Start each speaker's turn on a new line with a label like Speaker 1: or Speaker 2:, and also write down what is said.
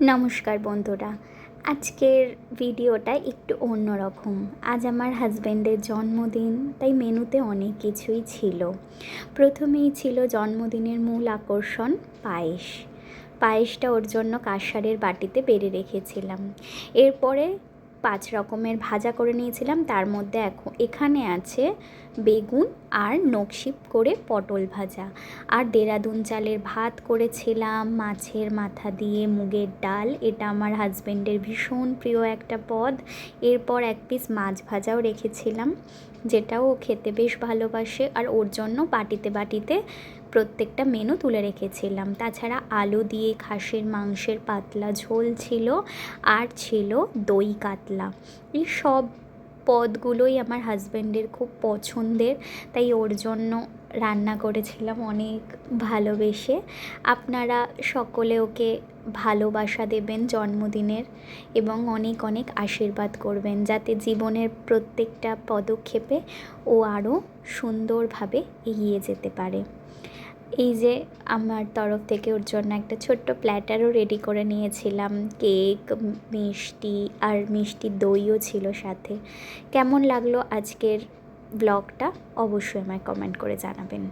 Speaker 1: নমস্কার বন্ধুরা, আজকের ভিডিওটা একটু অন্যরকম। আজ আমার হাজব্যান্ডের জন্মদিন, তাই মেনুতে অনেক কিছুই ছিল। প্রথমেই ছিল জন্মদিনের মূল আকর্ষণ পায়েস। পায়েসটা ওর জন্য কাঁসারের বাটিতে বেড়ে রেখেছিলাম। এরপরে 5 রকমের ভাজা করে নিয়েছিলাম, তার মধ্যে এখানে আছে বেগুন আর নকশি করে পটল ভাজা, আর দেরাদুন চালের ভাত করেছিলাম মাছের মাথা দিয়ে মুগের ডাল। এটা আমার হাজব্যান্ডের ভীষণ প্রিয় একটা পদ। এরপর 1 পিস মাছ ভাজাও রেখেছিলাম, যেটাও ও খেতে বেশ ভালোবাসে, আর ওর জন্য বাটিতে বাটিতে প্রত্যেকটা মেনু তুলে রেখেছিলাম। তাছাড়া আলু দিয়ে খাসির মাংসের পাতলা ঝোল ছিল, আর ছিল দই কাতলা। এই সব পদগুলোই আমার হাজব্যান্ডের খুব পছন্দের, তাই ওর জন্য রান্না করেছিলাম অনেক ভালোবেসে। আপনারা সকলে ওকে ভালোবাসা দেবেন জন্মদিনের, এবং অনেক অনেক আশীর্বাদ করবেন, যাতে জীবনের প্রত্যেকটা পদক্ষেপে ও আরও সুন্দরভাবে এগিয়ে যেতে পারে। এই যে আমার তরফ থেকে ওর জন্য একটা ছোট্ট প্ল্যাটারও রেডি করে নিয়েছিলাম, কেক, মিষ্টি, আর মিষ্টি দইও ছিল সাথে। কেমন লাগলো আজকের ব্লগটা অবশ্যই আমায় কমেন্ট করে জানাবেন।